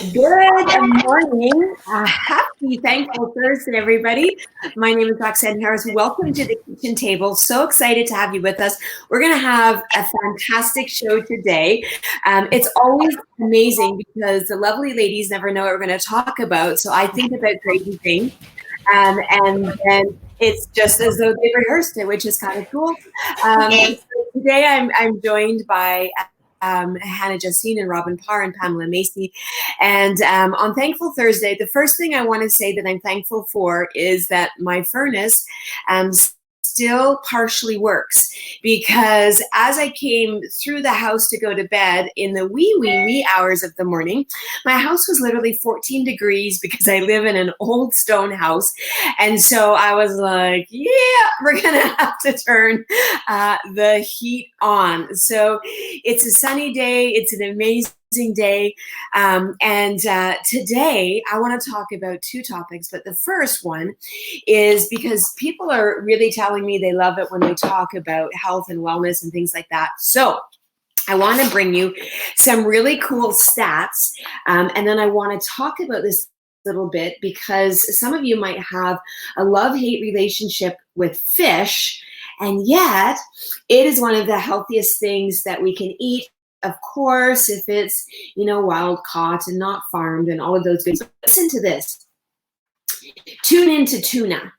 Good morning. Happy Thankful Thursday, everybody. My name is Roxanne Harris. Welcome to the kitchen table. So excited to have you with us. We're going to have a fantastic show today. It's always amazing because the lovely ladies never know what we're going to talk about. So I think about crazy things. And then it's just as though they rehearsed it, which is kind of cool. So today I'm joined by Hannah Justine and Robin Parr and Pamela Macy. And on Thankful Thursday, the first thing I want to say that I'm thankful for is that my furnace still partially works, because as I came through the house to go to bed in the wee hours of the morning, my house was literally 14 degrees because I live in an old stone house. And so I was like, yeah, we're going to have to turn the heat on. So it's a sunny day. It's an amazing day. Today I want to talk about two topics, but the first one is because people are really telling me they love it when we talk about health and wellness and things like that. So I want to bring you some really cool stats. And then I want to talk about this little bit because some of you might have a love-hate relationship with fish, and yet it is one of the healthiest things that we can eat. Of course, if it's, wild caught and not farmed and all of those good. Listen to this. Tune into tuna.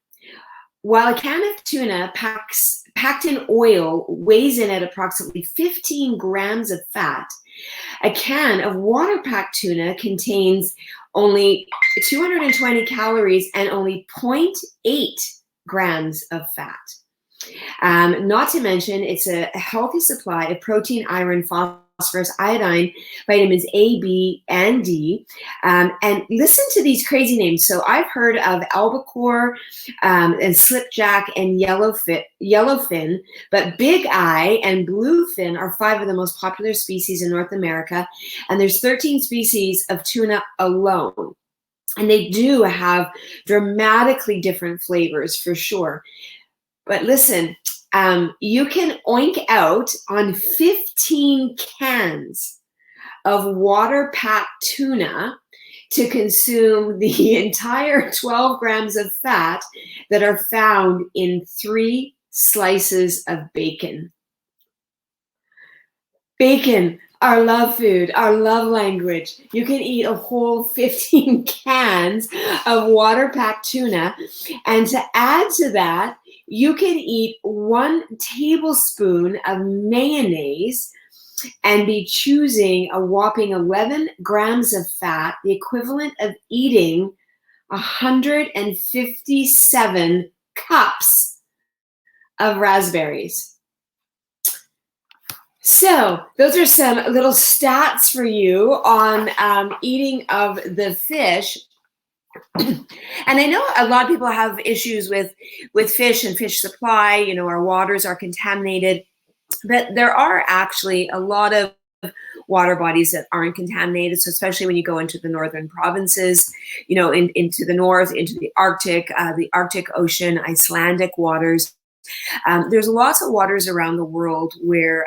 While a can of tuna packed in oil weighs in at approximately 15 grams of fat, a can of water-packed tuna contains only 220 calories and only 0.8 grams of fat. Not to mention, it's a healthy supply of protein, iron, phosphorus, iodine, vitamins A, B, and D. And listen to these crazy names. So I've heard of albacore and slipjack and yellowfin, but big eye and bluefin are 5 of the most popular species in North America. And there's 13 species of tuna alone. And they do have dramatically different flavors for sure. But listen, you can oink out on 15 cans of water-packed tuna to consume the entire 12 grams of fat that are found in 3 slices of bacon. Bacon, our love food, our love language. You can eat a whole 15 cans of water-packed tuna. And to add to that, you can eat 1 tablespoon of mayonnaise and be choosing a whopping 11 grams of fat, the equivalent of eating 157 cups of raspberries. So those are some little stats for you on eating of the fish. And I know a lot of people have issues with fish and fish supply. Our waters are contaminated, but there are actually a lot of water bodies that aren't contaminated. So especially when you go into the northern provinces, into the north, into the Arctic Ocean, Icelandic waters. There's lots of waters around the world where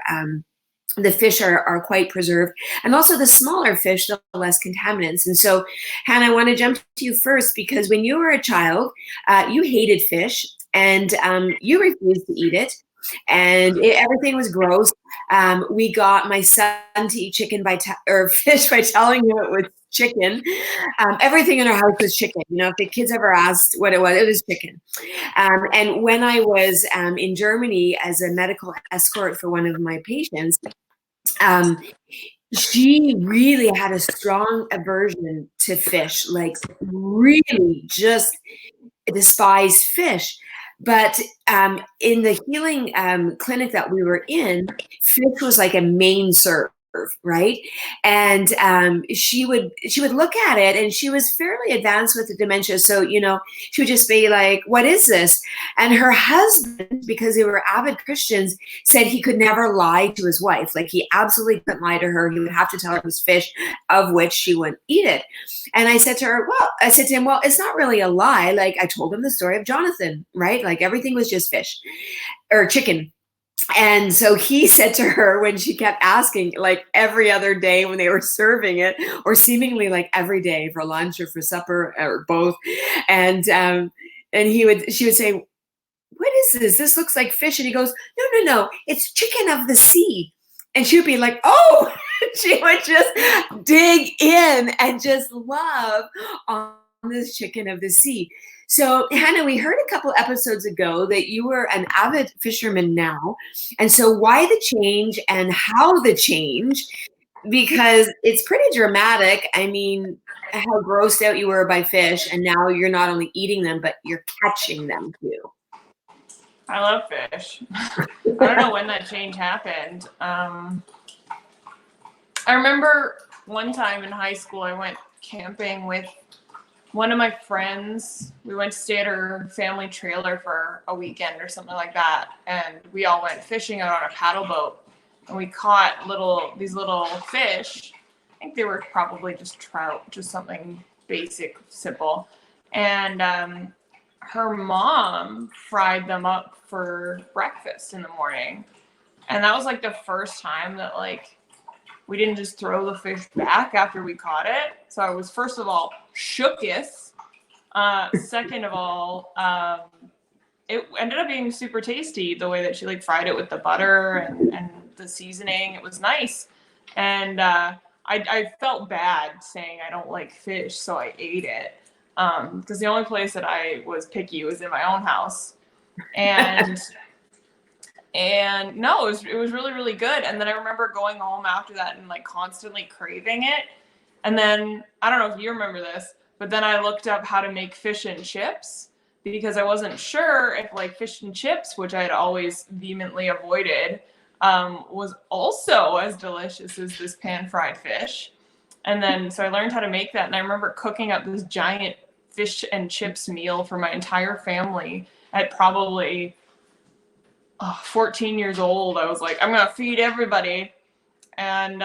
the fish are quite preserved, and also the smaller fish, the less contaminants. And so, Hannah, I want to jump to you first, because when you were a child, you hated fish, and you refused to eat it, and everything was gross. We got my son to eat fish by telling him it was chicken. Everything in our house was chicken. If the kids ever asked what it was chicken. And when I was in Germany as a medical escort for one of my patients, she really had a strong aversion to fish, like really just despised fish. But in the healing clinic that we were in, fish was like a main serve, right? And she would look at it, and she was fairly advanced with the dementia. So, she would just be like, what is this? And her husband, because they were avid Christians, said he could never lie to his wife. Like, he absolutely couldn't lie to her. He would have to tell her it was fish, of which she wouldn't eat it. And I said to him, well, it's not really a lie. Like, I told him the story of Jonathan, right? Like, everything was just fish or chicken. And so he said to her when she kept asking, like every other day when they were serving it, or seemingly like every day for lunch or for supper or both, and she would say, "What is this? This looks like fish." And he goes, "No, no, no, it's chicken of the sea." And she would be like, "Oh," she would just dig in and just love on this chicken of the sea. So, Hannah, we heard a couple episodes ago that you were an avid fisherman now. And so, why the change and how the change? Because it's pretty dramatic. I mean, how grossed out you were by fish, and now you're not only eating them, but you're catching them too. I love fish. I don't know when that change happened. I remember one time in high school, I went camping with one of my friends. We went to stay at her family trailer for a weekend or something like that. And we all went fishing out on a paddle boat. And we caught these little fish. I think they were probably just trout, just something basic, simple. And her mom fried them up for breakfast in the morning. And that was like the first time that like we didn't just throw the fish back after we caught it. So I was, first of all, shooketh. Second of all, it ended up being super tasty the way that she like fried it with the butter and the seasoning. It was nice. And I felt bad saying I don't like fish, so I ate it. Because the only place that I was picky was in my own house. And no, it was really, really good. And then I remember going home after that and like constantly craving it. And then, I don't know if you remember this, but then I looked up how to make fish and chips because I wasn't sure if like fish and chips, which I had always vehemently avoided, was also as delicious as this pan-fried fish. And then, so I learned how to make that. And I remember cooking up this giant fish and chips meal for my entire family at probably 14 years old. I was like, I'm going to feed everybody. And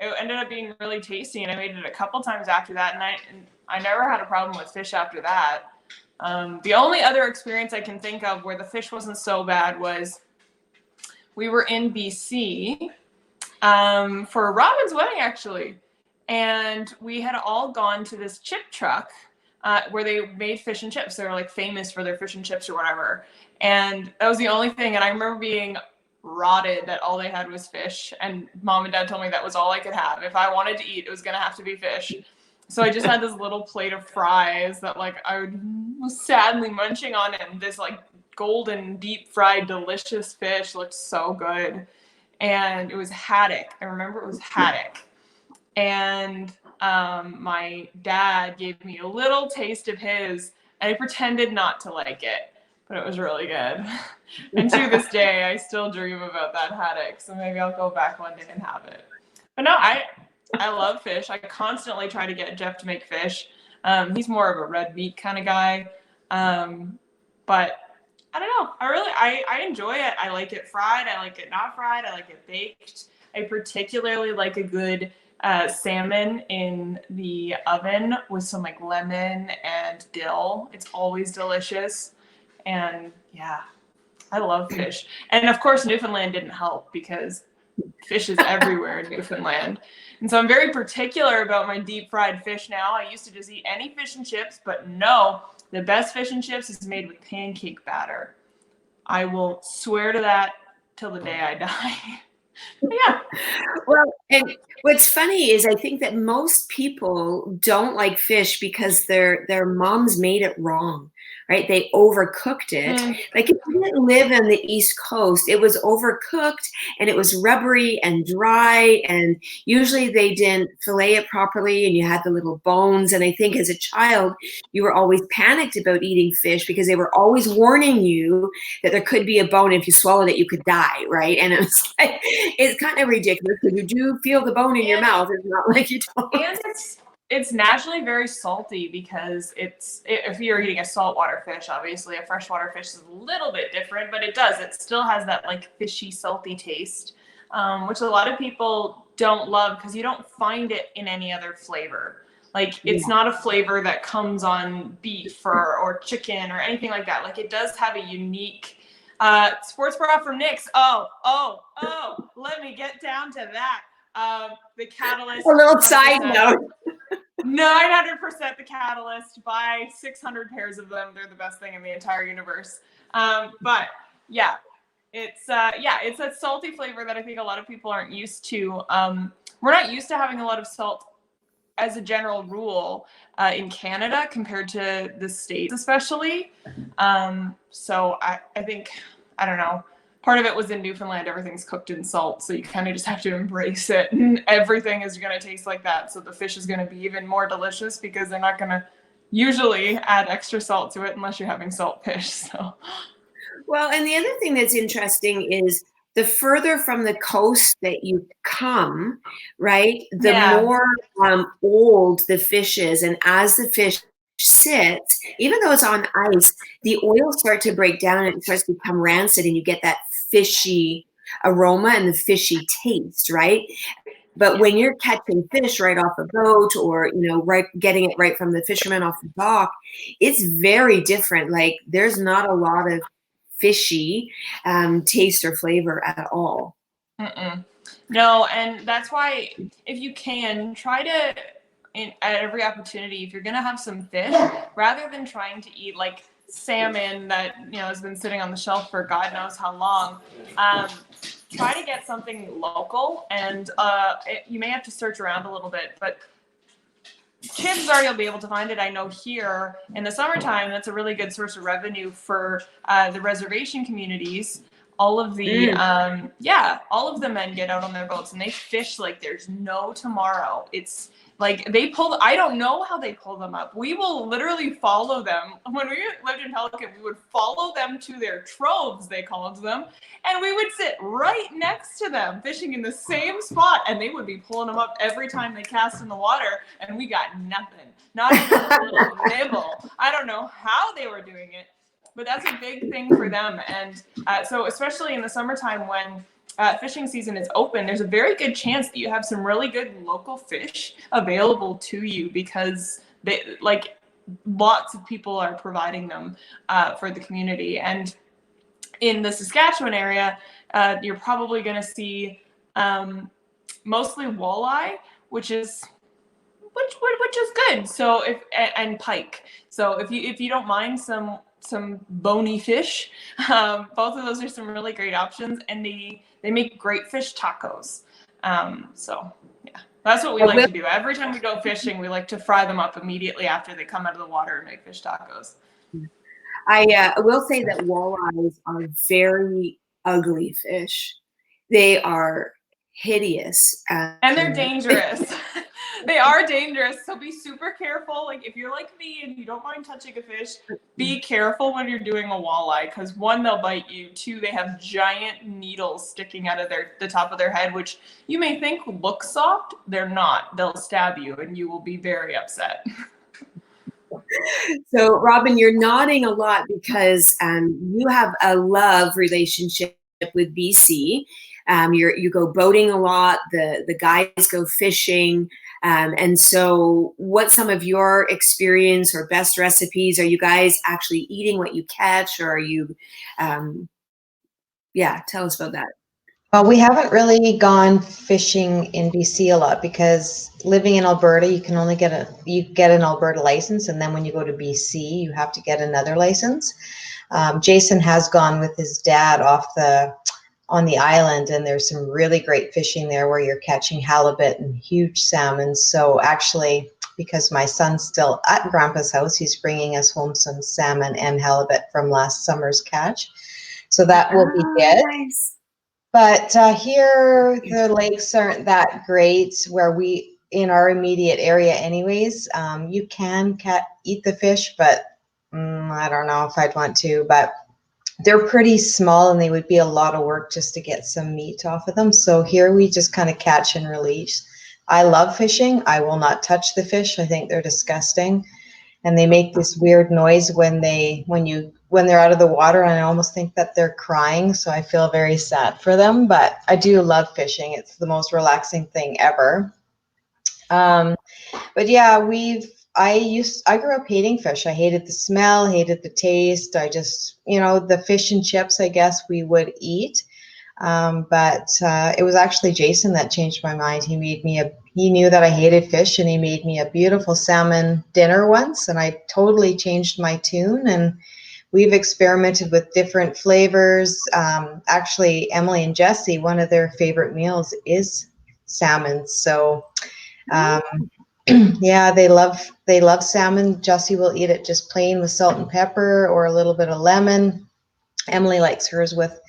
it ended up being really tasty. And I made it a couple times after that. And I never had a problem with fish after that. The only other experience I can think of where the fish wasn't so bad was we were in BC for Robin's wedding, actually. And we had all gone to this chip truck where they made fish and chips. They were like famous for their fish and chips or whatever. And that was the only thing. And I remember being rotted that all they had was fish. And mom and dad told me that was all I could have. If I wanted to eat, it was going to have to be fish. So I just had this little plate of fries that like I was sadly munching on, and this like golden deep fried delicious fish looked so good. And it was haddock. I remember it was haddock. And my dad gave me a little taste of his, and I pretended not to like it, but it was really good. And to this day, I still dream about that haddock. So maybe I'll go back one day and have it. But no, I love fish. I constantly try to get Jeff to make fish. He's more of a red meat kind of guy. But I don't know. I enjoy it. I like it fried. I like it not fried. I like it baked. I particularly like a good salmon in the oven with some like lemon and dill. It's always delicious. And yeah, I love fish. And of course, Newfoundland didn't help because fish is everywhere in Newfoundland. And so I'm very particular about my deep fried fish now. I used to just eat any fish and chips, but no, the best fish and chips is made with pancake batter. I will swear to that till the day I die. Yeah. Well, and what's funny is I think that most people don't like fish because their moms made it wrong, right? They overcooked it. Like if you didn't live on the East Coast, it was overcooked and it was rubbery and dry, and usually they didn't fillet it properly and you had the little bones. And I think as a child, you were always panicked about eating fish because they were always warning you that there could be a bone. If you swallowed it, you could die, right? And it was like, it's kind of ridiculous because you do feel the bone in your mouth. It's not like you don't. And it's naturally very salty because if you're eating a saltwater fish, obviously a freshwater fish is a little bit different, but it still has that like fishy, salty taste, which a lot of people don't love because you don't find it in any other flavor. Like it's not a flavor that comes on beef or chicken or anything like that. Like it does have a unique Sports bra from Nick's. Oh, let me get down to that. The Catalyst. A little side note. 900% the Catalyst. Buy 600 pairs of them. They're the best thing in the entire universe. But yeah, it's a salty flavor that I think a lot of people aren't used to. We're not used to having a lot of salt as a general rule in Canada compared to the States, especially. So I think, I don't know, part of it was in Newfoundland, everything's cooked in salt. So you kind of just have to embrace it. And everything is going to taste like that. So the fish is going to be even more delicious because they're not going to usually add extra salt to it unless you're having salt fish. So. Well, and the other thing that's interesting is the further from the coast that you come, right, the more old the fish is. And as the fish sits, even though it's on ice, the oils start to break down and it starts to become rancid, and you get that fishy aroma and the fishy taste, right? But when you're catching fish right off a boat, or right, getting it right from the fisherman off the dock, it's very different. Like, there's not a lot of fishy taste or flavor at all. No, and that's why, if you can, try to, at every opportunity, if you're gonna have some fish, rather than trying to eat like salmon that has been sitting on the shelf for God knows how long, try to get something local. And you may have to search around a little bit, but chances are you'll be able to find it. I know here in the summertime, that's a really good source of revenue for the reservation communities. All of the all of the men get out on their boats and they fish like there's no tomorrow. It's like I don't know how they pull them up. We will literally follow them. When we lived in Pelican, we would follow them to their troves, they called them, and we would sit right next to them fishing in the same spot, and they would be pulling them up every time they cast in the water, and we got nothing. Not even a little nibble. I don't know how they were doing it, but that's a big thing for them. And so especially in the summertime when fishing season is open, there's a very good chance that you have some really good local fish available to you, because lots of people are providing them for the community. And in the Saskatchewan area, you're probably going to see mostly walleye, which is good. So and pike. So if you don't mind some bony fish, both of those are some really great options, and they make great fish tacos. So yeah, that's what we like to do. Every time we go fishing, we like to fry them up immediately after they come out of the water and make fish tacos. I will say that walleyes are very ugly fish. They are hideous. And they're dangerous. They are dangerous, so be super careful. Like, if you're like me and you don't mind touching a fish, be careful when you're doing a walleye, because one, they'll bite you. Two, they have giant needles sticking out of the top of their head, which you may think look soft. They're not. They'll stab you, and you will be very upset. So, Robin, you're nodding a lot because you have a love relationship with BC. You go boating a lot. The guys go fishing. And so what's some of your experience or best recipes? Are you guys actually eating what you catch, or are you, tell us about that. Well, we haven't really gone fishing in BC a lot, because living in Alberta, you can only get an Alberta license. And then when you go to BC, you have to get another license. Jason has gone with his dad on the island, and there's some really great fishing there where you're catching halibut and huge salmon. So actually, because my son's still at Grandpa's house, he's bringing us home some salmon and halibut from last summer's catch. So that will be good. Nice. But here, the lakes aren't that great in our immediate area anyways. You can eat the fish, but I don't know if I'd want to. But they're pretty small, and they would be a lot of work just to get some meat off of them. So here we just kind of catch and release. I love fishing. I will not touch the fish. I think they're disgusting. And they make this weird noise when they're out of the water, and I almost think that they're crying. So I feel very sad for them, but I do love fishing. It's the most relaxing thing ever. But yeah, we've I grew up hating fish. I hated the smell, hated the taste. I just, the fish and chips, I guess we would eat. But it was actually Jason that changed my mind. He knew that I hated fish, and he made me a beautiful salmon dinner once, and I totally changed my tune. And we've experimented with different flavors. Actually, Emily and Jesse, one of their favorite meals is salmon. So, um, yeah, they love salmon. Jesse will eat it just plain with salt and pepper or a little bit of lemon. Emily likes hers with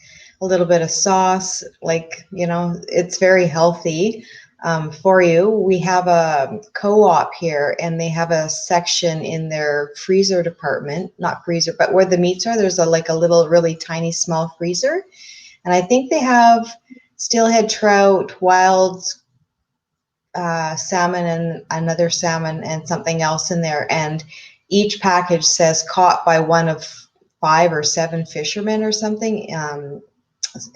a little bit of sauce. It's very healthy for you. We have a co-op here, and they have a section in their freezer department, not freezer, but where the meats are, there's a little, really tiny, small freezer. And I think they have steelhead trout, wild salmon, and another salmon and something else in there. And each package says caught by one of 5 or 7 fishermen or something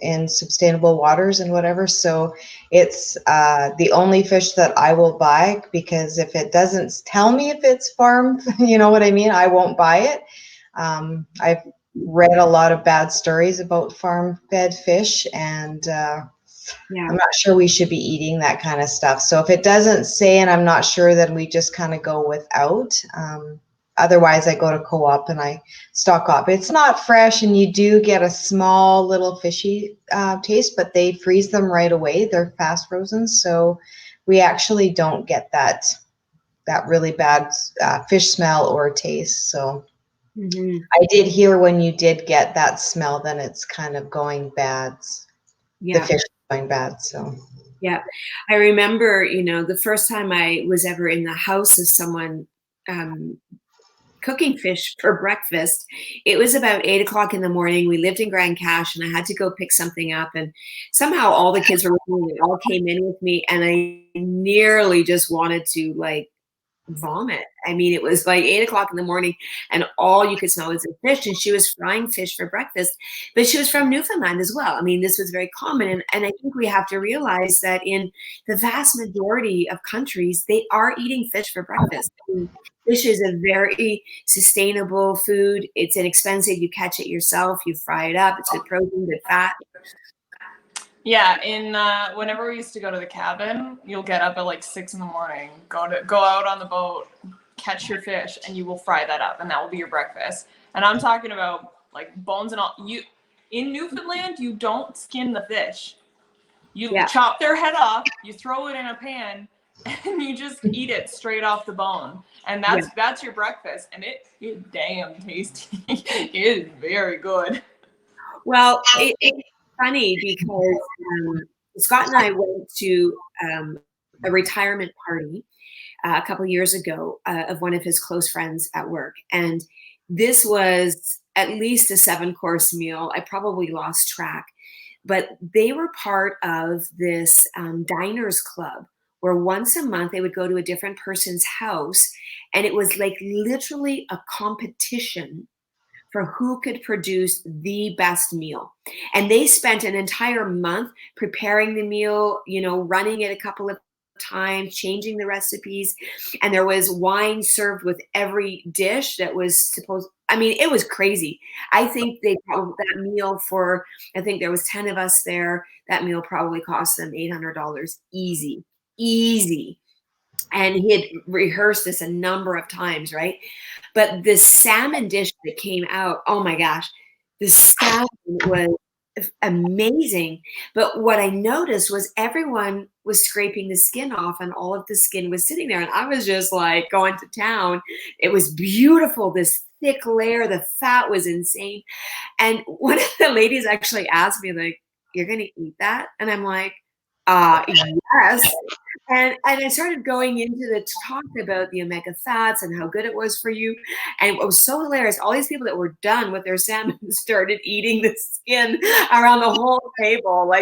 in sustainable waters and whatever. So it's the only fish that I will buy, because if it doesn't tell me if it's farm, you know what I mean, I won't buy it. I've read a lot of bad stories about farm-fed fish, and Yeah. I'm not sure we should be eating that kind of stuff. So if it doesn't say and I'm not sure, then we just kind of go without. Otherwise, I go to co-op and I stock up. It's not fresh, and you do get a small little fishy taste, but they freeze them right away. They're fast frozen, so we actually don't get that really bad fish smell or taste. So I did hear when you did get that smell, then it's kind of going bad. The Yeah. fish is going bad. So Yeah. I remember, the first time I was ever in the house of someone cooking fish for breakfast, it was about 8 o'clock in the morning. We lived in Grand Cache, and I had to go pick something up. And somehow all the kids were with me. They all came in with me, and I nearly just wanted to vomit. I mean, it was 8 o'clock in the morning, and all you could smell was the fish. And she was frying fish for breakfast, but she was from Newfoundland as well. I mean, this was very common. And I think we have to realize that in the vast majority of countries, they are eating fish for breakfast. I mean, fish is a very sustainable food. It's inexpensive. You catch it yourself, you fry it up. It's good protein, good fat. Yeah, whenever we used to go to the cabin, you'll get up at 6 in the morning, go out on the boat, catch your fish, and you will fry that up, and that will be your breakfast. And I'm talking about bones and all. In Newfoundland, you don't skin the fish. You chop their head off, you throw it in a pan, and you just eat it straight off the bone. And that's your breakfast, and it is damn tasty. It is very good. Well, it's funny because Scott and I went to a retirement party a couple of years ago of one of his close friends at work. And this was at least a 7-course meal. I probably lost track. But they were part of this diners club where once a month they would go to a different person's house. And it was literally a competition for who could produce the best meal. And they spent an entire month preparing the meal, running it a couple of times, changing the recipes. And there was wine served with every dish that was it was crazy. I think that meal I think there was 10 of us there. That meal probably cost them $800 easy. And he had rehearsed this a number of times, right? But the salmon dish that came out, oh my gosh, the salmon was amazing. But what I noticed was everyone was scraping the skin off, and all of the skin was sitting there. And I was just going to town. It was beautiful, this thick layer. The fat was insane. And one of the ladies actually asked me, you're going to eat that? And I'm like, yes. And I started going into the talk about the omega fats and how good it was for you. And it was so hilarious. All these people that were done with their salmon started eating the skin around the whole table.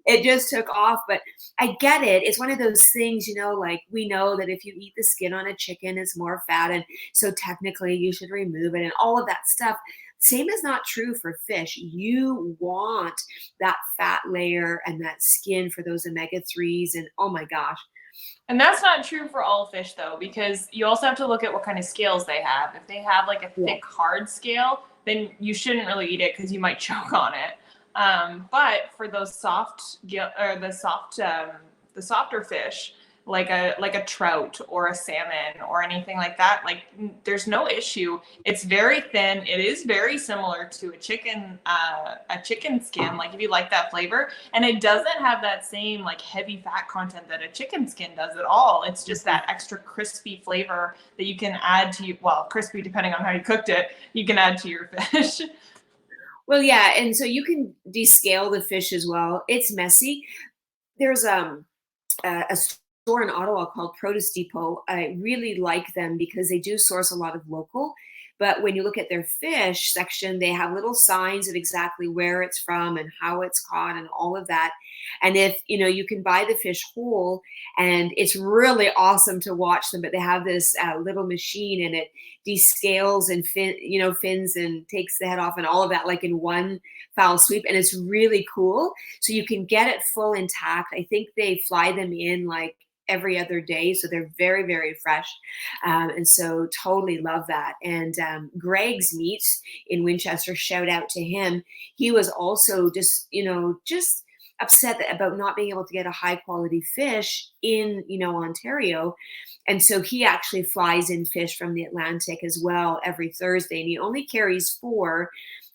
It just took off. But I get it. It's one of those things, we know that if you eat the skin on a chicken, it's more fat. And so technically you should remove it and all of that stuff. Same is not true for fish. You want that fat layer and that skin for those omega-3s. And oh my gosh, And that's not true for all fish though, because you also have to look at what kind of scales they have. If they have like a thick, hard scale, then you shouldn't really eat it because you might choke on it. But for those the softer fish, like a trout or a salmon or anything like that, like there's no issue. It's very thin. It is very similar to a chicken skin, like if you like that flavor, and it doesn't have that same like heavy fat content that a chicken skin does at all. It's just that extra crispy flavor that you can add to crispy depending on how you cooked it, you can add to your fish. Well, yeah, and so you can descale the fish as well. It's messy. There's a store in Ottawa called Produce Depot. I really like them because they do source a lot of local. But when you look at their fish section, they have little signs of exactly where it's from and how it's caught and all of that. And if, you can buy the fish whole, and it's really awesome to watch them, but they have this little machine, and it descales and fins and takes the head off and all of that like in one foul sweep. And it's really cool. So you can get it full intact. I think they fly them in like every other day, so they're very, very fresh, and so totally love that. And Greg's Meats in Winchester, shout out to him. He was also just upset about not being able to get a high quality fish in Ontario, and so he actually flies in fish from the Atlantic as well every Thursday, and he only carries 4.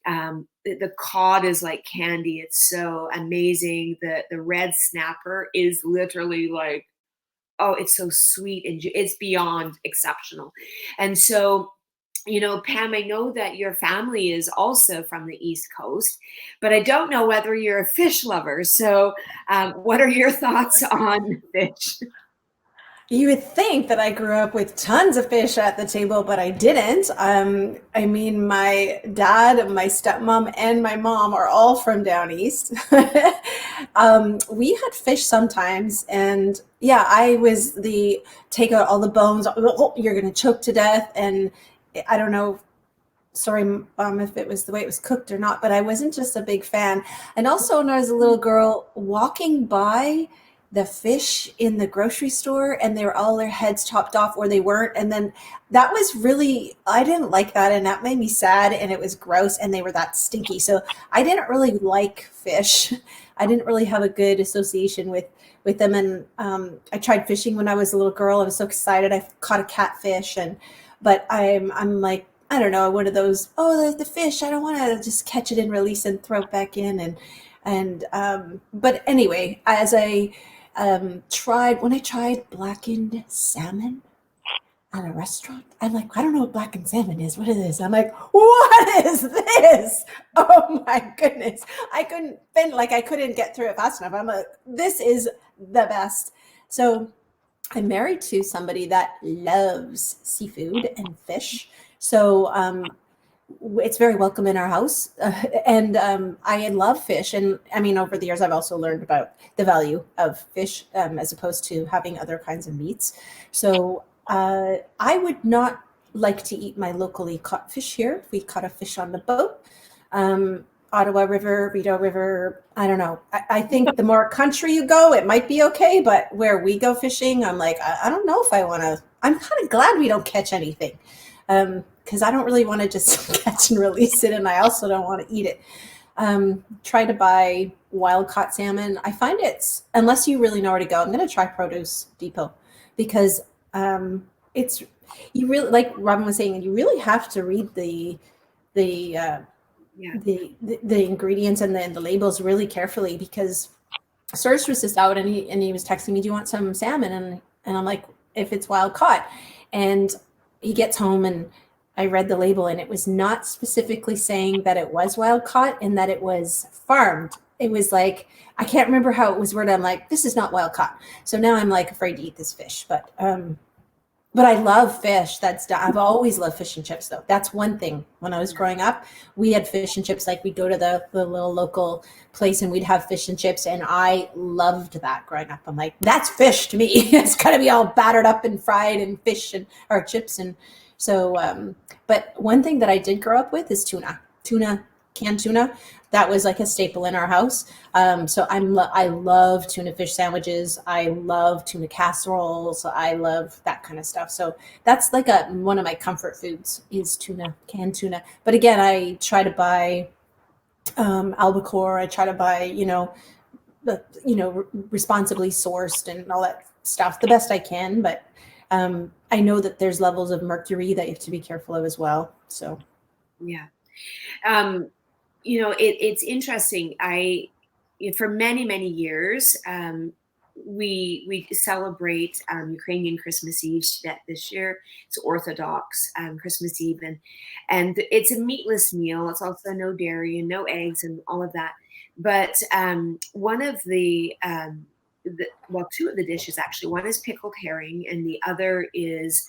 The cod is like candy. It's so amazing. The red snapper is literally like, oh, it's so sweet and it's beyond exceptional. And so, Pam, I know that your family is also from the East Coast, but I don't know whether you're a fish lover. So what are your thoughts on fish? You would think that I grew up with tons of fish at the table, but I didn't. I mean, my dad, my stepmom, and my mom are all from down east. We had fish sometimes, and yeah, I was take out all the bones. Oh, you're going to choke to death, and I don't know. Sorry, if it was the way it was cooked or not, but I wasn't just a big fan. And also, when I was a little girl, walking by the fish in the grocery store, and they were all their heads chopped off, or they weren't. And then that was really, I didn't like that. And that made me sad, and it was gross, and they were that stinky. So I didn't really like fish. I didn't really have a good association with them. And I tried fishing when I was a little girl. I was so excited. I caught a catfish, but I'm like, I don't know, one of those, the fish, I don't want to just catch it and release and throw it back in. But anyway, as I when I tried blackened salmon at a restaurant, I'm like, I don't know what blackened salmon is. What is this? I'm like, what is this? Oh my goodness. I couldn't get through it fast enough. I'm like, this is the best. So I'm married to somebody that loves seafood and fish. So it's very welcome in our house. And I love fish. And I mean, over the years, I've also learned about the value of fish as opposed to having other kinds of meats. So I would not like to eat my locally caught fish here. If we caught a fish on the boat, Ottawa River, Rideau River, I don't know. I think the more country you go, it might be okay. But where we go fishing, I'm like, I don't know if I want to. I'm kind of glad we don't catch anything. Because I don't really want to just catch and release it, and I also don't want to eat it. Try to buy wild caught salmon. I find unless you really know where to go, I'm going to try Produce Depot, because you really, like Robin was saying, you really have to read the ingredients and the labels really carefully, because Serge was just out and he was texting me, do you want some salmon? And I'm like, if it's wild caught. And he gets home and I read the label, and it was not specifically saying that it was wild caught and that it was farmed. It was like, I can't remember how it was worded. I'm like, this is not wild caught. So now I'm like afraid to eat this fish, but I love fish. I've always loved fish and chips though. That's one thing. When I was growing up, we had fish and chips. Like we'd go to the little local place and we'd have fish and chips. And I loved that growing up. I'm like, that's fish to me. It's gotta be all battered up and fried and or chips. And so, but one thing that I did grow up with is canned tuna. that was like a staple in our house. So I love tuna fish sandwiches. I love tuna casseroles. I love that kind of stuff. So that's like one of my comfort foods is tuna, canned tuna. But again, I try to buy albacore. I try to buy, responsibly sourced and all that stuff the best I can. But I know that there's levels of mercury that you have to be careful of as well. So Yeah. It's interesting. For many, many years, we celebrate Ukrainian Christmas Eve this year. It's Orthodox Christmas Eve, and it's a meatless meal. It's also no dairy and no eggs and all of that. But one of two of the dishes actually. One is pickled herring, and the other is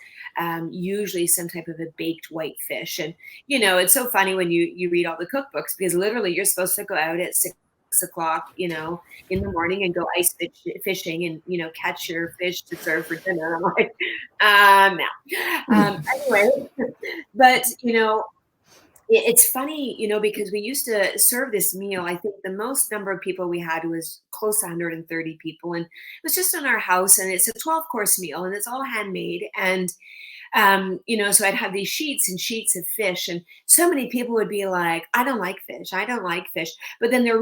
usually some type of a baked white fish. And it's so funny when you read all the cookbooks, because literally you're supposed to go out at 6 o'clock, in the morning and go ice fishing and catch your fish to serve for dinner. I'm like, no. Anyway, but it's funny, because we used to serve this meal. I think the most number of people we had was close to 130 people, and it was just in our house, and it's a 12-course meal, and it's all handmade. And so I'd have these sheets and sheets of fish, and so many people would be like, I don't like fish. But then they're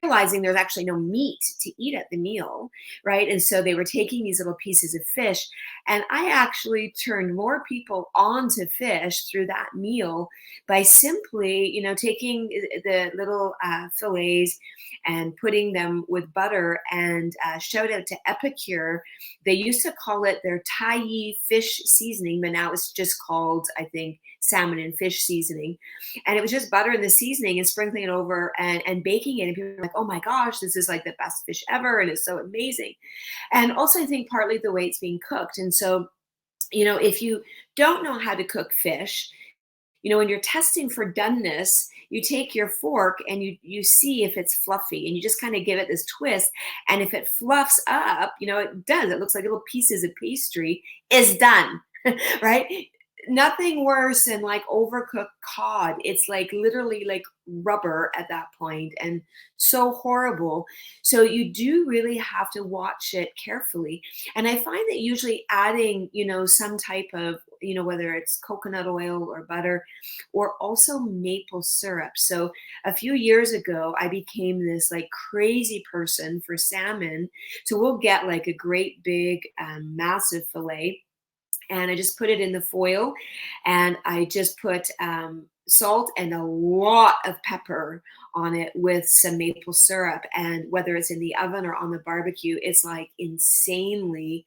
realizing there's actually no meat to eat at the meal, right? And so they were taking these little pieces of fish, and I actually turned more people onto fish through that meal by simply, taking the little fillets and putting them with butter. And shout out to Epicure. They used to call it their Thai fish seasoning, but now it's just called, I think, salmon and fish seasoning. And it was just butter in the seasoning and sprinkling it over and baking it. And people were like, oh my gosh, this is like the best fish ever. And it's so amazing. And also, I think partly the way it's being cooked. And so, if you don't know how to cook fish, when you're testing for doneness, you take your fork and you see if it's fluffy, and you just kind of give it this twist. And if it fluffs up, it does. It looks like little pieces of pastry. Is done, right? Nothing worse than like overcooked cod. It's like literally like rubber at that point, and so horrible. So you do really have to watch it carefully. And I find that usually adding, some type of, whether it's coconut oil or butter, or also maple syrup. So a few years ago, I became this like crazy person for salmon. So we'll get like a great big, massive fillet, and I just put it in the foil, and I just put salt and a lot of pepper on it with some maple syrup. And whether it's in the oven or on the barbecue, it's like insanely,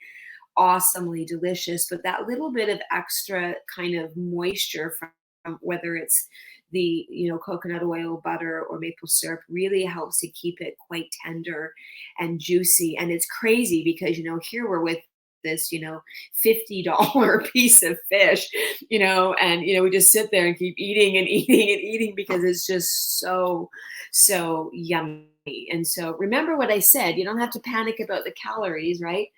awesomely delicious. But that little bit of extra kind of moisture from whether it's the coconut oil, butter, or maple syrup really helps to keep it quite tender and juicy. And it's crazy because here we're with this $50 piece of fish, and we just sit there and keep eating and eating and eating because it's just so yummy. And so remember what I said, you don't have to panic about the calories, right?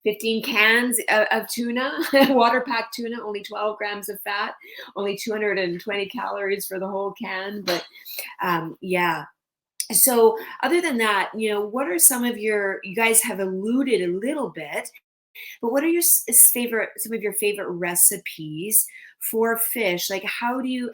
15 cans of tuna, water packed tuna, only 12 grams of fat, only 220 calories for the whole can. But yeah. So other than that, what are some of you guys have alluded a little bit, but what are some of your favorite recipes for fish? Like how do you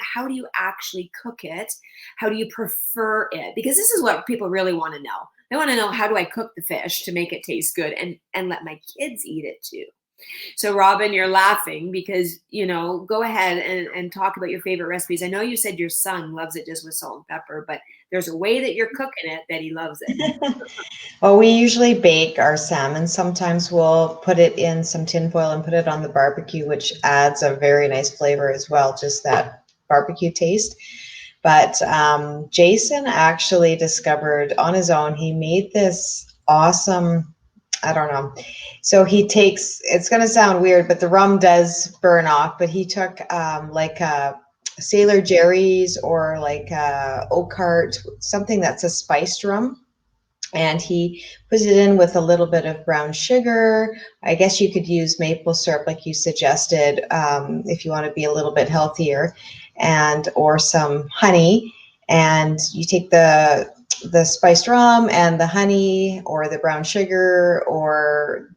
actually cook it? How do you prefer it? Because this is what people really want to know. They want to know, how do I cook the fish to make it taste good and let my kids eat it too? So Robin, you're laughing because, go ahead and talk about your favorite recipes. I know you said your son loves it just with salt and pepper, but there's a way that you're cooking it that he loves it. Well, we usually bake our salmon. Sometimes we'll put it in some tin foil and put it on the barbecue, which adds a very nice flavor as well, just that barbecue taste. But Jason actually discovered on his own, he made this awesome, I don't know. So he takes, it's going to sound weird, but the rum does burn off, but he took like Sailor Jerry's or like Oak Heart, something that's a spiced rum. And he puts it in with a little bit of brown sugar. I guess you could use maple syrup like you suggested if you want to be a little bit healthier, or some honey. And you take the spiced rum and the honey or the brown sugar or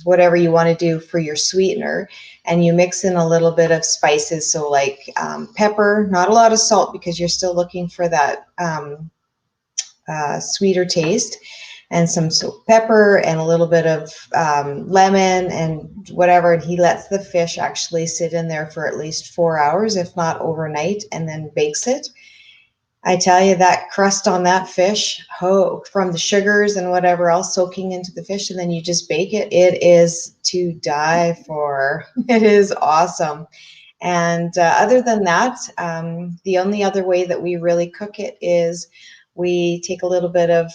whatever you want to do for your sweetener, and you mix in a little bit of spices, so like pepper, not a lot of salt because you're still looking for that sweeter taste, and some pepper and a little bit of lemon and whatever, and he lets the fish actually sit in there for at least 4 hours, if not overnight, and then bakes it. I tell you, that crust on that fish, from the sugars and whatever else soaking into the fish, and then you just bake it, it is to die for. It is awesome. And other than that, the only other way that we really cook it is we take a little bit of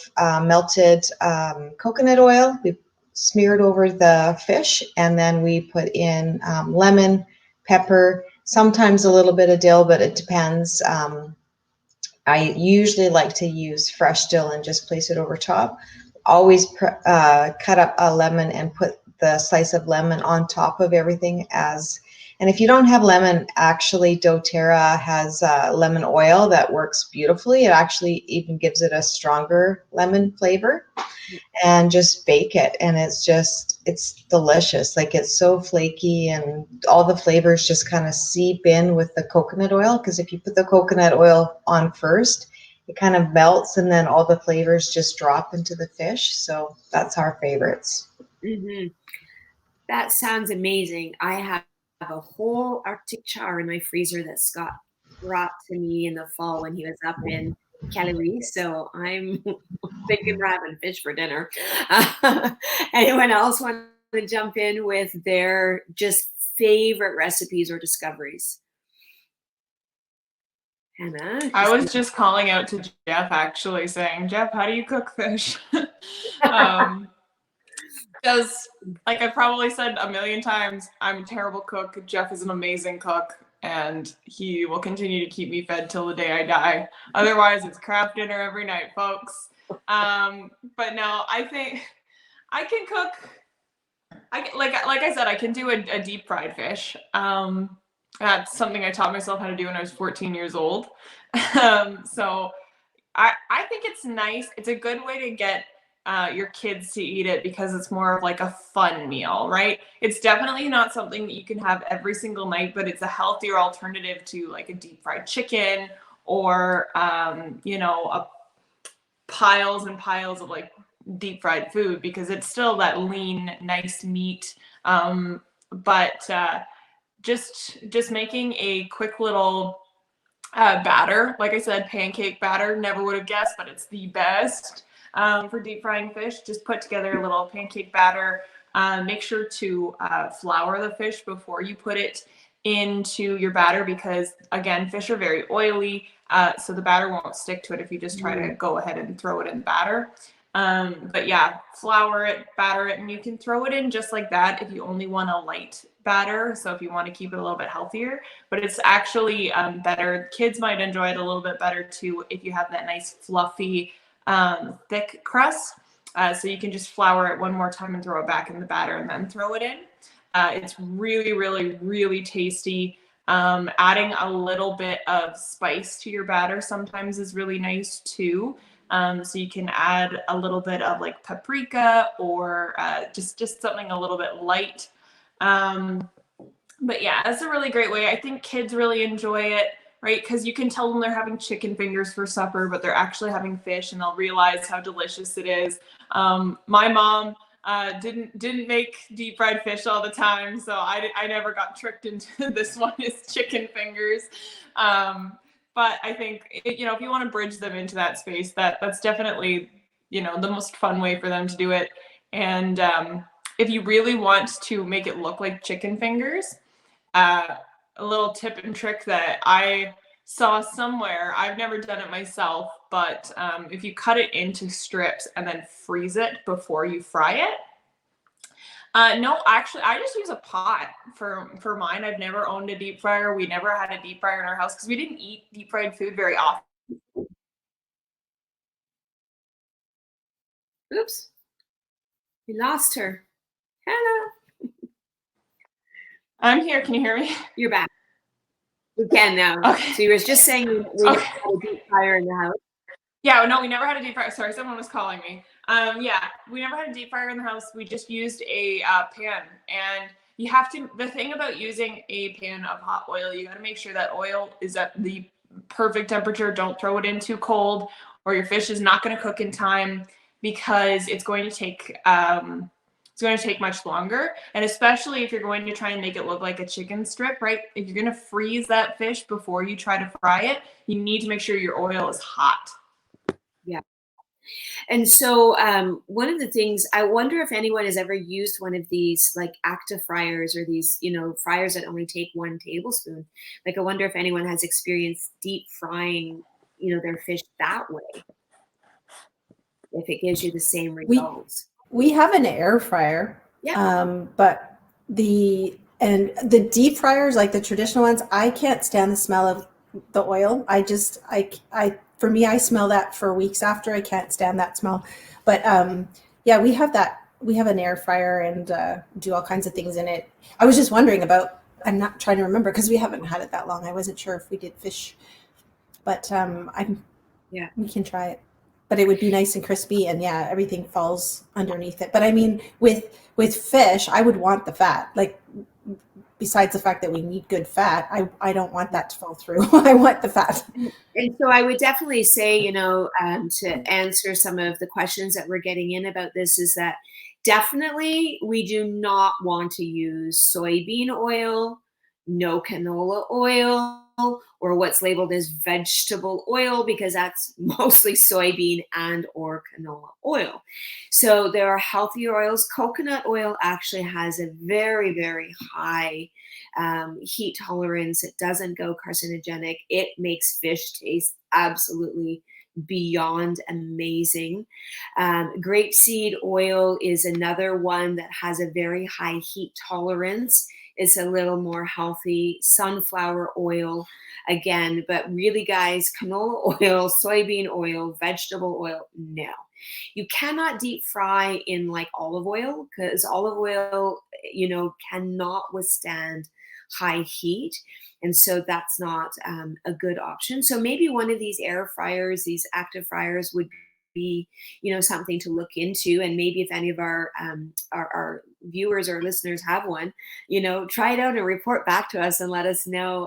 melted coconut oil, we smear it over the fish, and then we put in lemon, pepper, sometimes a little bit of dill, but it depends. I usually like to use fresh dill and just place it over top. Always cut up a lemon and put the slice of lemon on top of everything and if you don't have lemon, actually doTERRA has lemon oil that works beautifully. It actually even gives it a stronger lemon flavor. And just bake it, and it's delicious. Like, it's so flaky and all the flavors just kind of seep in with the coconut oil, because if you put the coconut oil on first, it kind of melts and then all the flavors just drop into the fish. So that's our favorites. Mm-hmm. That sounds amazing. I have a whole Arctic char in my freezer that Scott brought to me in the fall when he was up in Calgary. So I'm thinking we're having fish for dinner. Anyone else want to jump in with their just favorite recipes or discoveries? Hannah? I was just calling out to Jeff, actually, saying, Jeff, how do you cook fish? Because, like I probably said a million times, I'm a terrible cook. Jeff is an amazing cook, and he will continue to keep me fed till the day I die. Otherwise, it's craft dinner every night, folks. But no, I think I can cook. Like I said, I can do a deep fried fish. That's something I taught myself how to do when I was 14 years old. So I think it's nice. It's a good way to get your kids to eat it, because it's more of like a fun meal, right? It's definitely not something that you can have every single night, but it's a healthier alternative to like a deep fried chicken or, piles and piles of like deep fried food, because it's still that lean, nice meat. But just making a quick little batter. Like I said, pancake batter, never would have guessed, but it's the best for deep frying fish. Just put together a little pancake batter. Make sure to flour the fish before you put it into your batter, because again, fish are very oily, so the batter won't stick to it if you just try to go ahead and throw it in the batter. But yeah, flour it, batter it, and you can throw it in just like that if you only want a light batter. So if you want to keep it a little bit healthier, but it's actually better. Kids might enjoy it a little bit better too if you have that nice fluffy, thick crust. So you can just flour it one more time and throw it back in the batter and then throw it in. It's really, really, really tasty. Adding a little bit of spice to your batter sometimes is really nice too. So you can add a little bit of like paprika or just something a little bit light. But yeah, that's a really great way. I think kids really enjoy it, right? Because you can tell them they're having chicken fingers for supper, but they're actually having fish, and they'll realize how delicious it is. My mom didn't make deep fried fish all the time, so I never got tricked into this one is chicken fingers. But I think if you want to bridge them into that space, that's definitely the most fun way for them to do it. And if you really want to make it look like chicken fingers, a little tip and trick that I saw somewhere, I've never done it myself, but if you cut it into strips and then freeze it before you fry it. No, actually, I just use a pot for mine. I've never owned a deep fryer. We never had a deep fryer in our house because we didn't eat deep fried food very often. Oops. We lost her. Hannah. I'm here. Can you hear me? You're back. We can now. Okay. So you were just saying we Okay. had a deep fryer in the house. Yeah, no, we never had a deep fryer. Sorry, someone was calling me. Yeah, we never had a deep fryer in the house. We just used a pan. And you have to, the thing about using a pan of hot oil, you got to make sure that oil is at the perfect temperature. Don't throw it in too cold, or your fish is not going to cook in time, because it's going to take much longer. And especially if you're going to try and make it look like a chicken strip, right? If you're going to freeze that fish before you try to fry it, you need to make sure your oil is hot. Yeah. And so one of the things, I wonder if anyone has ever used one of these like active fryers, or these, fryers that only take 1 tablespoon. Like, I wonder if anyone has experienced deep frying, their fish that way, if it gives you the same results. We have an air fryer. Yeah. But the deep fryers, like the traditional ones, I can't stand the smell of the oil. For me, I smell that for weeks after. I can't stand that smell. But yeah, we have that. We have an air fryer and do all kinds of things in it. I was just wondering about, I'm not trying to remember because we haven't had it that long. I wasn't sure if we did fish, but we can try it. But it would be nice and crispy, and yeah, everything falls underneath it. But I mean, with fish, I would want the fat. Like, besides the fact that we need good fat, I don't want that to fall through. I want the fat. And so I would definitely say, to answer some of the questions that we're getting in about this, is that definitely we do not want to use soybean oil, no canola oil, or what's labeled as vegetable oil, because that's mostly soybean and or canola oil. So there are healthier oils. Coconut oil actually has a very, very high heat tolerance. It doesn't go carcinogenic. It makes fish taste absolutely beyond amazing. Grapeseed oil is another one that has a very high heat tolerance. It's a little more healthy. Sunflower oil, again, but really, guys, canola oil, soybean oil, vegetable oil, no. You cannot deep fry in like olive oil, because olive oil, cannot withstand high heat. And so that's not a good option. So maybe one of these air fryers, these active fryers, would be, something to look into. And maybe if any of our viewers or listeners have one, try it out and report back to us and let us know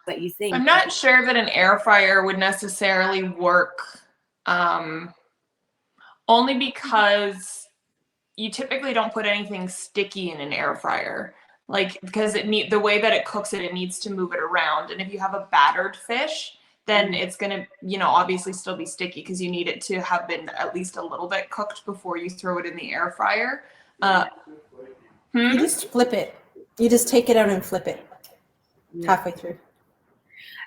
what you think. I'm not sure that an air fryer would necessarily work, only because you typically don't put anything sticky in an air fryer. Like, because the way that it cooks it needs to move it around. And if you have a battered fish, then it's going to, obviously still be sticky, because you need it to have been at least a little bit cooked before you throw it in the air fryer. You just flip it. You just take it out and flip it halfway through.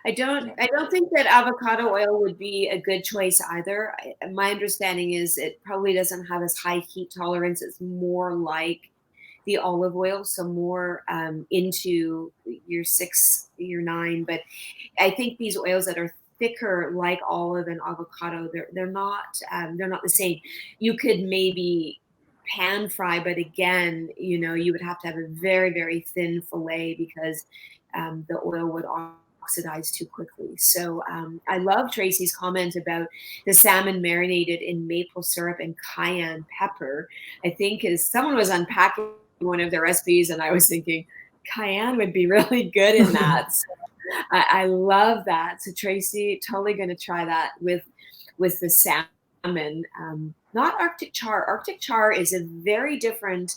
I don't think that avocado oil would be a good choice either. My understanding is it probably doesn't have as high heat tolerance. It's more like the olive oil, so more into your 6, your 9. But I think these oils that are thicker, like olive and avocado, they're not the same. You could maybe pan fry, but again, you would have to have a very, very thin fillet, because the oil would oxidize too quickly. So I love Tracy's comment about the salmon marinated in maple syrup and cayenne pepper. I think as someone was unpacking one of their recipes, and I was thinking cayenne would be really good in that. So I love that. So Tracy, totally going to try that with the salmon. Not Arctic char. Arctic char is a very different,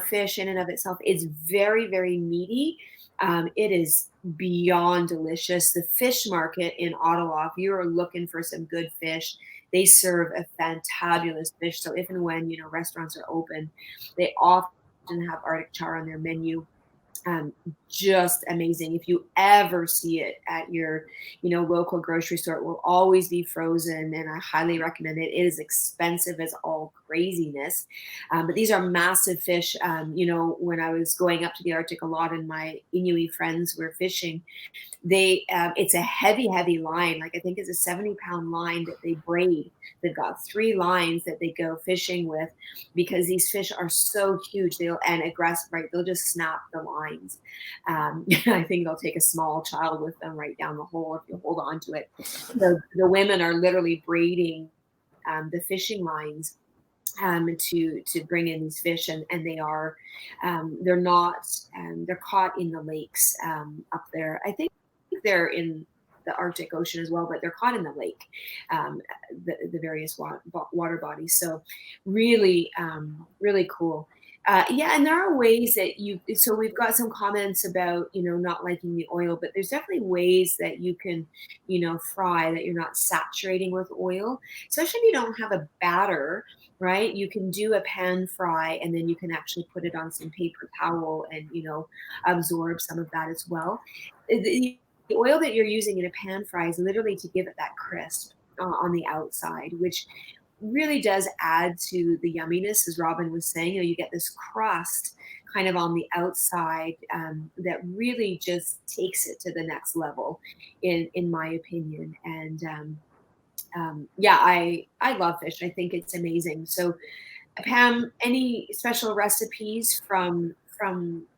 fish in and of itself. It's very, very meaty. It is beyond delicious. The fish market in Ottawa, if you are looking for some good fish, they serve a fantabulous fish. So if and when, restaurants are open, they often have Arctic char on their menu. Just amazing. If you ever see it at your, local grocery store, it will always be frozen, and I highly recommend it. It is expensive as all craziness, but these are massive fish. When I was going up to the Arctic a lot and my Inuit friends were fishing, it's a heavy line. Like, I think it's a 70-pound line that they braid. They've got 3 lines that they go fishing with, because these fish are so huge. And aggressive, right? They'll just snap the line. lines. I think they'll take a small child with them right down the hole if you hold on to it. The women are literally braiding the fishing lines to bring in these fish, and they are they're not they're caught in the lakes up there. I think they're in the Arctic Ocean as well, but they're caught in the lake, the various water bodies. So really, really cool. Yeah, and there are ways that so we've got some comments about, not liking the oil, but there's definitely ways that you can, fry that you're not saturating with oil, especially if you don't have a batter, right? You can do a pan fry, and then you can actually put it on some paper towel and, absorb some of that as well. The oil that you're using in a pan fry is literally to give it that crisp on the outside, which really does add to the yumminess, as Robin was saying. You get this crust kind of on the outside that really just takes it to the next level, in my opinion. And yeah, I love fish. I think it's amazing. So, Pam, any special recipes from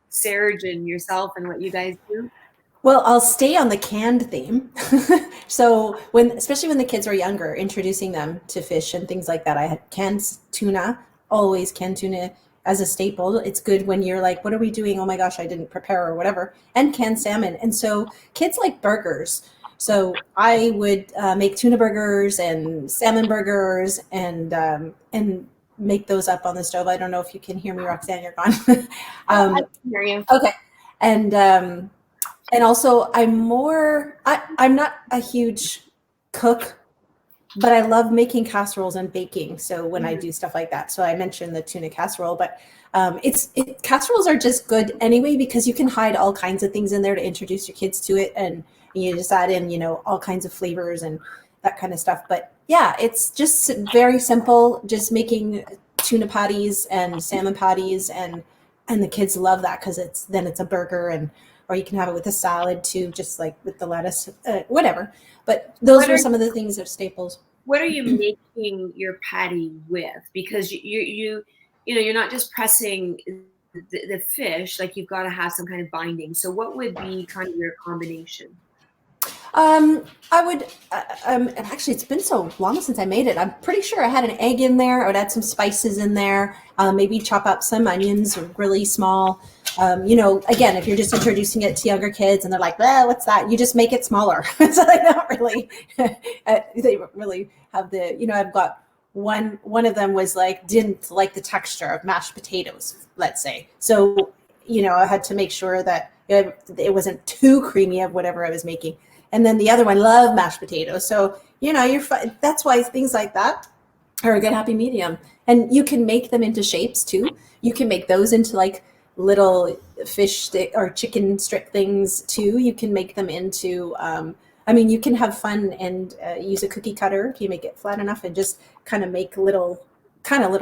Serge and yourself and what you guys do? Well, I'll stay on the canned theme. So especially when the kids were younger, introducing them to fish and things like that, I had canned tuna, always canned tuna as a staple. It's good when you're like, what are we doing? Oh my gosh, I didn't prepare or whatever. And canned salmon. And so kids like burgers. So I would make tuna burgers and salmon burgers and make those up on the stove. I don't know if you can hear me, Roxanne, you're gone. I can hear you. Okay. And also I'm not a huge cook, but I love making casseroles and baking. So when I do stuff like that, so I mentioned the tuna casserole, but casseroles are just good anyway, because you can hide all kinds of things in there to introduce your kids to it. And you just add in, all kinds of flavors and that kind of stuff. But yeah, it's just very simple, just making tuna patties and salmon patties, and the kids love that because it's a burger, or you can have it with a salad too, just like with the lettuce, whatever. But those are some of the things that are staples. What are you making your patty with? Because you're not just pressing the fish, like you've got to have some kind of binding. So what would be kind of your combination? I would, and actually it's been so long since I made it. I'm pretty sure I had an egg in there. I would add some spices in there, maybe chop up some onions really small. Again, if you're just introducing it to younger kids and they're like, well, what's that? You just make it smaller. So they don't really, they really have I've got one of them was like, didn't like the texture of mashed potatoes, let's say. So, I had to make sure that it wasn't too creamy of whatever I was making. And then the other one loved mashed potatoes. So, you're fine. That's why things like that are a good happy medium. And you can make them into shapes too. You can make those into like little fish stick or chicken strip things too. You can make them into, you can have fun and use a cookie cutter if you make it flat enough and just kind of make little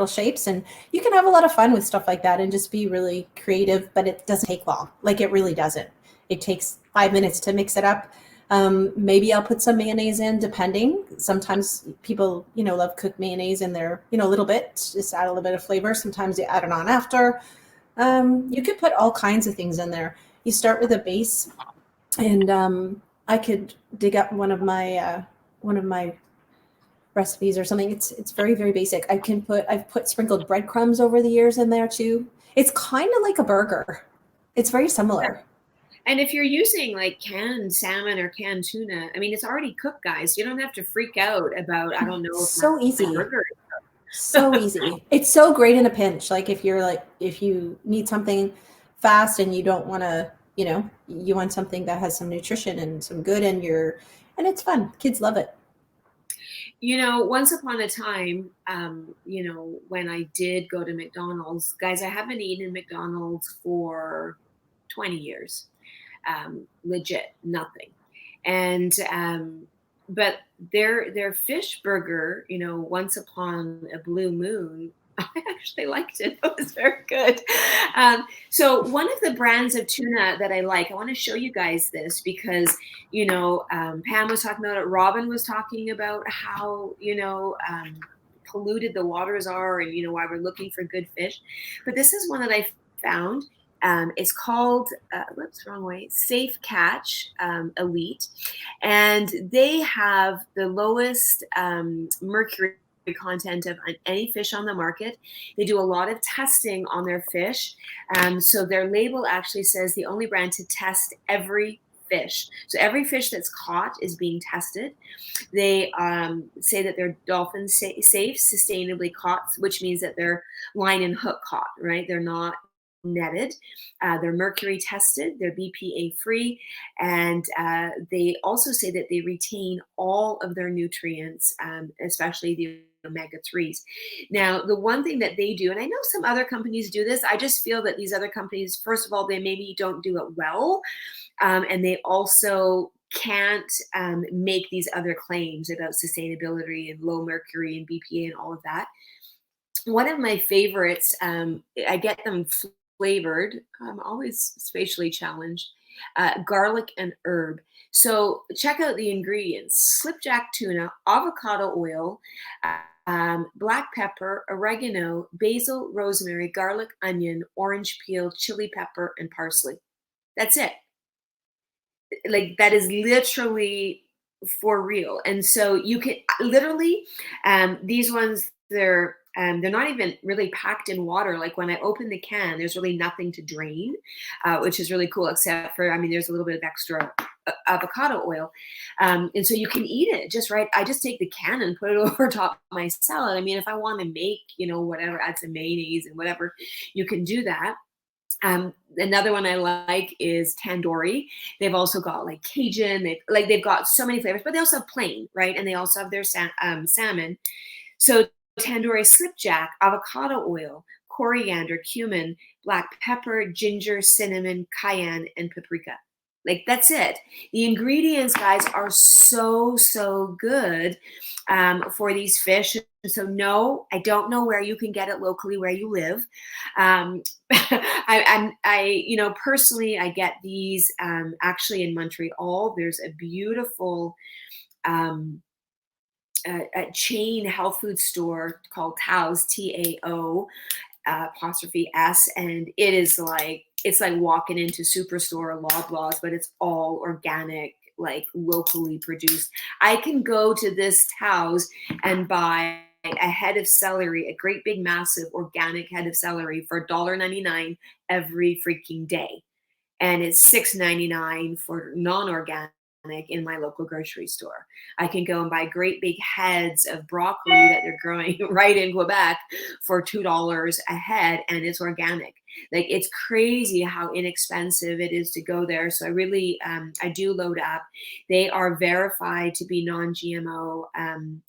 shapes. And you can have a lot of fun with stuff like that and just be really creative, but it doesn't take long. Like it really doesn't. It takes 5 minutes to mix it up. Maybe I'll put some mayonnaise in, depending. Sometimes people, love cooked mayonnaise in there, a little bit, just add a little bit of flavor. Sometimes you add it on after. You could put all kinds of things in there. You start with a base, and I could dig up one of my recipes or something. It's very, very basic. I've put sprinkled breadcrumbs over the years in there too. It's kind of like a burger. It's very similar. And if you're using like canned salmon or canned tuna, it's already cooked, guys. You don't have to freak out about, I don't know. So easy. So easy. It's so great in a pinch. Like if you need something fast and you don't want to, you want something that has some nutrition and some good and it's fun. Kids love it. Once upon a time, when I did go to McDonald's, guys, I haven't eaten McDonald's for 20 years. Legit nothing. And but their fish burger, once upon a blue moon, I actually liked it. It was very good. So one of the brands of tuna that I like, I want to show you guys this because, Pam was talking about it. Robin was talking about how, polluted the waters are and, why we're looking for good fish. But this is one that I found. It's called, whoops, wrong way, Safe Catch Elite. And they have the lowest mercury content of any fish on the market. They do a lot of testing on their fish. So their label actually says the only brand to test every fish. So every fish that's caught is being tested. They say that they're dolphin safe, sustainably caught, which means that they're line and hook caught, right? They're not netted. They're mercury tested, they're BPA free, and they also say that they retain all of their nutrients, especially the omega-3s. Now, the one thing that they do, and I know some other companies do this, I just feel that these other companies, first of all, they maybe don't do it well, and they also can't make these other claims about sustainability and low mercury and BPA and all of that. One of my favorites, I get them flavored. I'm always spatially challenged. Garlic and herb. So check out the ingredients: slipjack tuna, avocado oil, black pepper, oregano, basil, rosemary, garlic, onion, orange peel, chili pepper, and parsley. That's it. Like, that is literally for real. And so you can literally, these ones, they're not even really packed in water. Like, when I open the can, there's really nothing to drain, which is really cool, except for, I mean, there's a little bit of extra avocado oil. And so you can eat it just right. I just take the can and put it over top of my salad. I mean, if I want to make, whatever, add some mayonnaise and whatever, you can do that. Another one I like is tandoori. They've also got like Cajun. They've got so many flavors, but they also have plain, right? And they also have their salmon. So tandoori slipjack, avocado oil, coriander, cumin, black pepper, ginger, cinnamon, cayenne, and paprika. Like, that's it. The ingredients, guys, are so good for these fish. So no, I don't know where you can get it locally where you live. Personally, I get these actually in Montreal. There's a beautiful a chain health food store called Tao's, Tao apostrophe S, and it's like walking into Superstore or Loblaws, but it's all organic, like locally produced. I can go to this Tao's and buy a head of celery, a great big massive organic head of celery for $1.99 every freaking day, and it's $6.99 for non-organic in my local grocery store. I can go and buy great big heads of broccoli that they're growing right in Quebec for $2 a head, and it's organic. Like, it's crazy how inexpensive it is to go there. So I really, I do load up. They are verified to be non-GMO.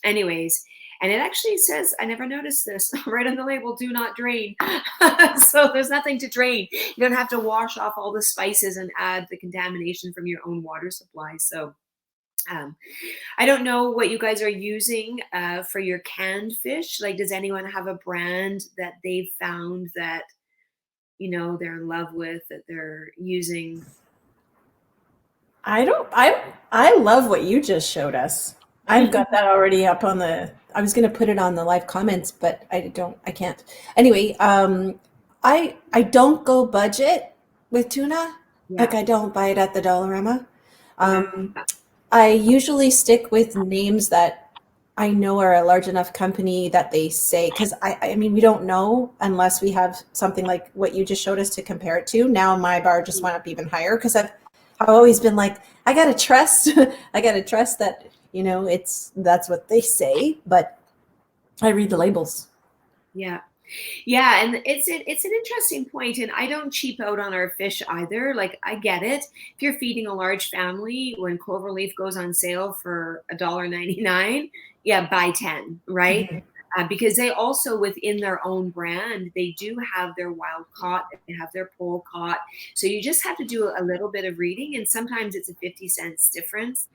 Anyways, and it actually says, I never noticed this, right on the label, do not drain. So there's nothing to drain. You don't have to wash off all the spices and add the contamination from your own water supply. So I don't know what you guys are using for your canned fish. Like, does anyone have a brand that they've found that, they're in love with, that they're using? I love what you just showed us. I've got that already up on I was going to put it on the live comments, but I can't. Anyway, I don't go budget with tuna. Yeah. Like, I don't buy it at the Dollarama. I usually stick with names that I know are a large enough company that they say, because I mean, we don't know unless we have something like what you just showed us to compare it to. Now my bar just went up even higher because I've always been like, I gotta trust, that that's what they say, but I read the labels. Yeah, and it's an interesting point, and I don't cheap out on our fish either. Like, I get it. If you're feeding a large family, when cloverleaf goes on sale for $1.99, yeah, buy 10, right? Mm-hmm. Because they also, within their own brand, they do have their wild caught, they have their pole caught. So you just have to do a little bit of reading, and sometimes it's a 50 cents difference.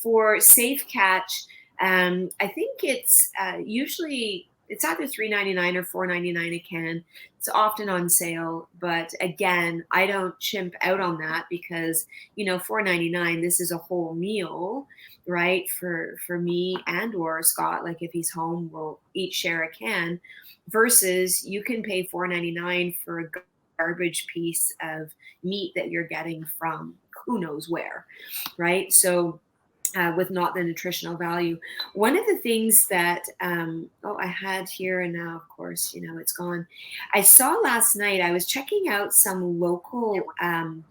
For Safe Catch, I think it's usually, it's either $3.99 or $4.99 a can. It's often on sale, but again, I don't chimp out on that because, $4.99, this is a whole meal, right? For me and or Scott, like if he's home, we'll each share a can, versus you can pay $4.99 for a garbage piece of meat that you're getting from who knows where, right? So with not the nutritional value. One of the things that, I had here and now, of course, it's gone. I saw last night, I was checking out some locally kind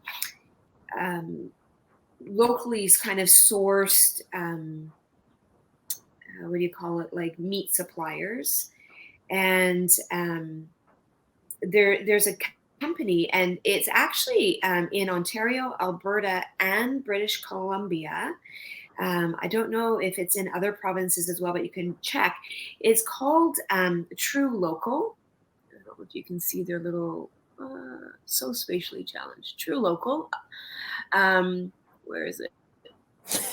of sourced, what do you call it, like meat suppliers. And there's a company, and it's actually in Ontario, Alberta, and British Columbia. I don't know if it's in other provinces as well, but you can check. It's called True Local. I don't know if you can see their little, so spatially challenged. True Local. Where is it?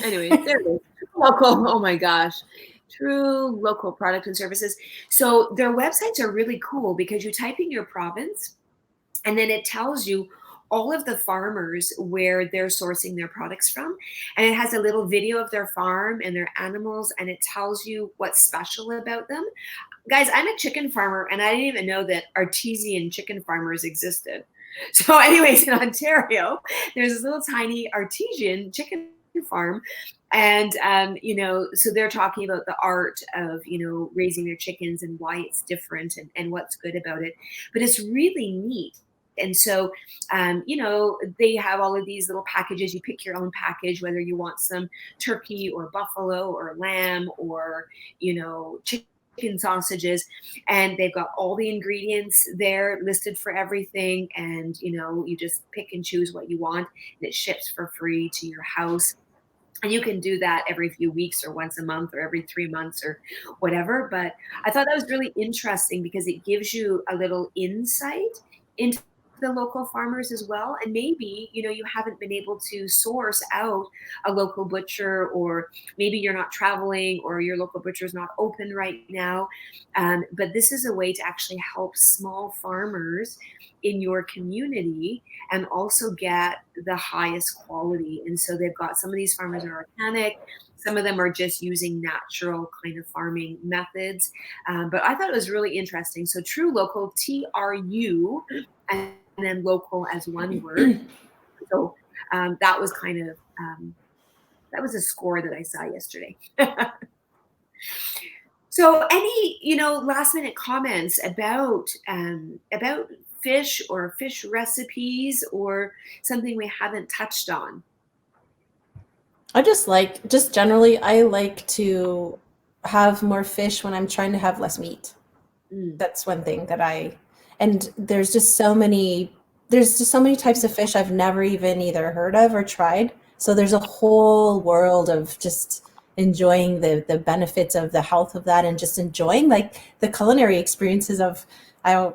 Anyway, there it is. True Local. Oh my gosh. True Local Product and Services. So their websites are really cool because you type in your province, and then it tells you all of the farmers where they're sourcing their products from. And it has a little video of their farm and their animals, and it tells you what's special about them. Guys, I'm a chicken farmer, and I didn't even know that artesian chicken farmers existed. So anyways, in Ontario, there's this little tiny artesian chicken farm. And, so they're talking about the art of, raising their chickens and why it's different and what's good about it. But it's really neat. And so, they have all of these little packages. You pick your own package, whether you want some turkey or buffalo or lamb or, chicken sausages. And they've got all the ingredients there listed for everything. And, you just pick and choose what you want. And it ships for free to your house. And you can do that every few weeks or once a month or every 3 months or whatever. But I thought that was really interesting because it gives you a little insight into the local farmers as well. And maybe, you haven't been able to source out a local butcher, or maybe you're not traveling, or your local butcher is not open right now. But this is a way to actually help small farmers in your community and also get the highest quality. And so they've got, some of these farmers are organic, some of them are just using natural kind of farming methods. But I thought it was really interesting. So True Local, TRU, and then local as one word. So that was kind of, that was a score that I saw yesterday. So any, last minute comments about fish or fish recipes or something we haven't touched on? Just generally, I like to have more fish when I'm trying to have less meat. That's one thing that and there's just so many types of fish I've never even either heard of or tried. So there's a whole world of just enjoying the benefits of the health of that, and just enjoying like the culinary experiences of, I'm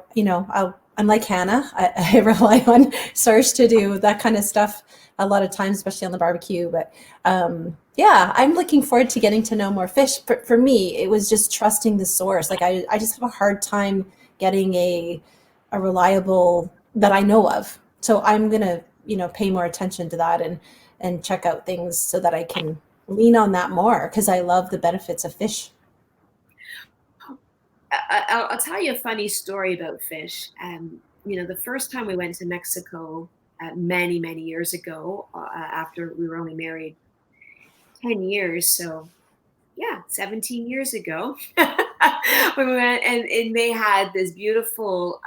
like Hannah. I rely on Sarge to do that kind of stuff a lot of times, especially on the barbecue. But I'm looking forward to getting to know more fish. But for me, it was just trusting the source. Like I just have a hard time getting a reliable that I know of. So I'm gonna, pay more attention to that and check out things so that I can lean on that more, because I love the benefits of fish. I'll tell you a funny story about fish. The first time we went to Mexico many, many years ago, after we were only married 10 years. So, 17 years ago, we went, and they had this beautiful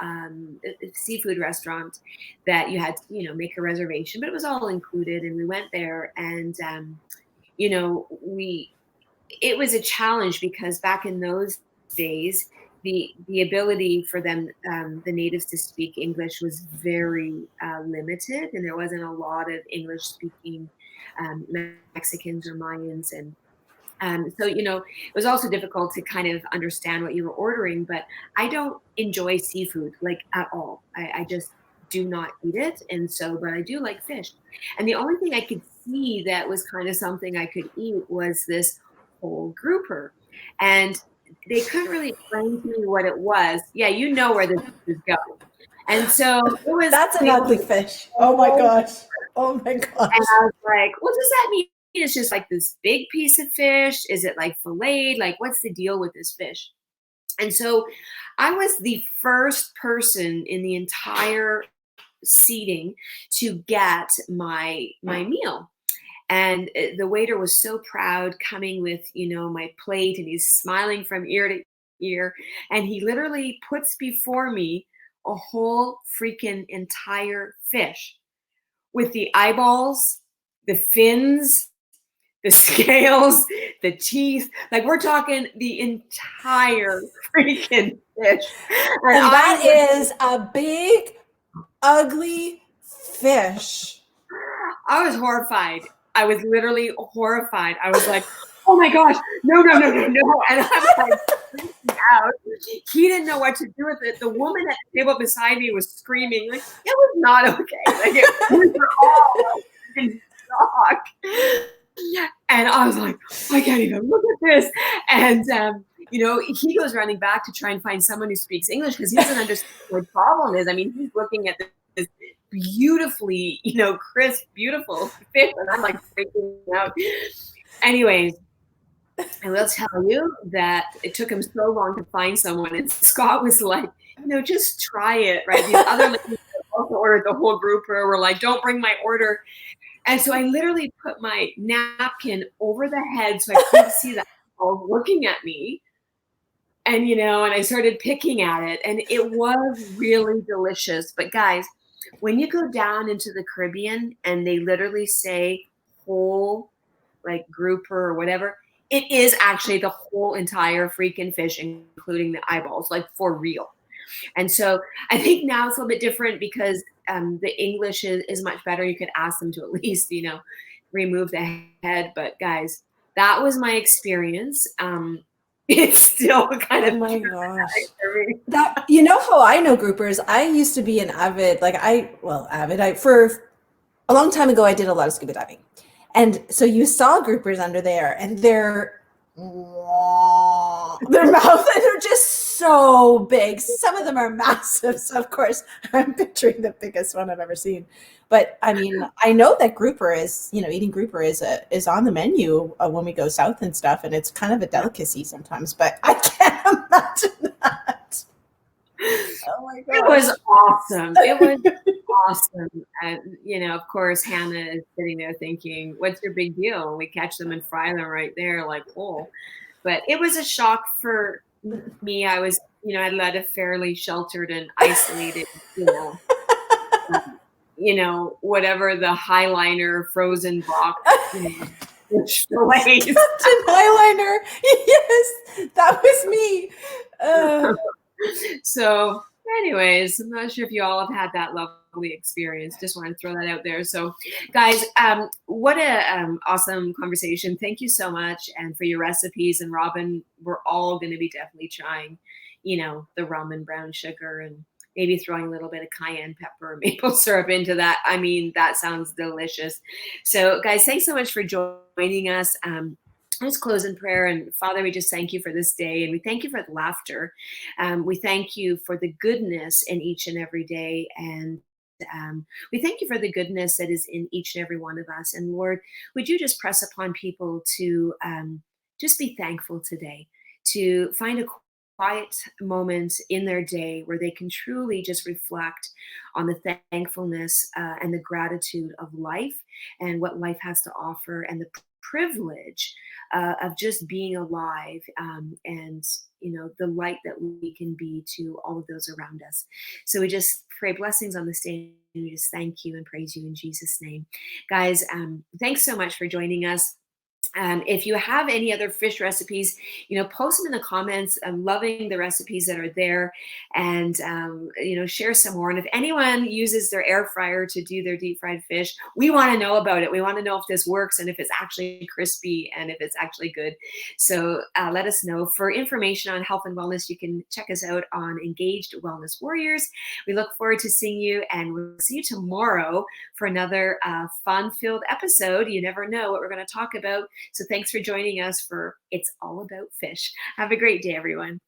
seafood restaurant that you had to, make a reservation, but it was all included. And we went there, and, it was a challenge because back in those days, the ability for them, the natives, to speak English was very limited, and there wasn't a lot of English speaking Mexicans or Mayans. And so, it was also difficult to kind of understand what you were ordering. But I don't enjoy seafood like at all. I just do not eat it. And so, but I do like fish. And the only thing I could see that was kind of something I could eat was this whole grouper. And they couldn't really explain to me what it was. Yeah, you know where this is going. And so it was. That's an ugly fish. Oh my gosh. Oh my gosh. And I was like, what does that mean? It's just like this big piece of fish. Is it like filleted? Like, what's the deal with this fish? And so I was the first person in the entire seating to get my meal. And the waiter was so proud, coming with, my plate, and he's smiling from ear to ear. And he literally puts before me a whole freaking entire fish with the eyeballs, the fins, the scales, the teeth. Like, we're talking the entire freaking fish. And that is a big, ugly fish. I was horrified. I was literally horrified. I was like, oh my gosh, no. And I'm like freaking out. He didn't know what to do with it. The woman at the table beside me was screaming, like, it was not okay. Like, we were all in shock. And I was like, I can't even look at this. And, he goes running back to try and find someone who speaks English, because he doesn't understand what the problem is. I mean, he's looking at this beautifully, crisp, beautiful fish, and I'm like freaking out. Anyways, I will tell you that it took him so long to find someone, and Scott was like, just try it, right? These other ladies also ordered, the whole group were like, don't bring my order. And so I literally put my napkin over the head so I couldn't see the eyeball looking at me. And, and I started picking at it, and it was really delicious. But guys, when you go down into the Caribbean and they literally say whole, like, grouper or whatever, it is actually the whole entire freaking fish, including the eyeballs, like, for real. And so I think now it's a little bit different, because the English is much better. You could ask them to at least, remove the head. But guys, that was my experience. It's still kind of, oh my gosh. That, how I know groupers, I used to be an avid, for a long time ago, I did a lot of scuba diving. And so you saw groupers under there, and their mouth, they're just so big. Some of them are massive. So of course, I'm picturing the biggest one I've ever seen. But I mean, I know that grouper is, eating grouper is on the menu when we go south and stuff, and it's kind of a delicacy sometimes. But I can't imagine that. Oh my god! It was awesome. It was awesome. And of course, Hannah is sitting there thinking, "What's your big deal?" And we catch them and fry them right there, like, oh. But it was a shock for me. I was, I led a fairly sheltered and isolated, whatever the Highliner frozen box, fish fillets. Captain Highliner. Yes, that was me. So anyways, I'm not sure if you all have had that lovely experience. Just want to throw that out there. So guys, what a awesome conversation. Thank you so much, and for your recipes. And Robin, we're all going to be definitely trying, the rum and brown sugar, and maybe throwing a little bit of cayenne pepper or maple syrup into that. I mean, that sounds delicious. So guys, thanks so much for joining us. Let's close in prayer. And Father, we just thank you for this day, and we thank you for the laughter. We thank you for the goodness in each and every day. And we thank you for the goodness that is in each and every one of us. And Lord, would you just press upon people to just be thankful today, to find a quiet moment in their day where they can truly just reflect on the thankfulness and the gratitude of life and what life has to offer, and the privilege of just being alive, and the light that we can be to all of those around us. So we just pray blessings on this day, and we just thank you and praise you in Jesus' name. Guys, thanks so much for joining us. If you have any other fish recipes, post them in the comments. I'm loving the recipes that are there, and share some more. And if anyone uses their air fryer to do their deep fried fish, we want to know about it. We want to know if this works, and if it's actually crispy, and if it's actually good. So let us know. For information on health and wellness, you can check us out on Engaged Wellness Warriors. We look forward to seeing you, and we'll see you tomorrow for another fun-filled episode. You never know what we're going to talk about. So thanks for joining us for It's All About Fish. Have a great day, everyone.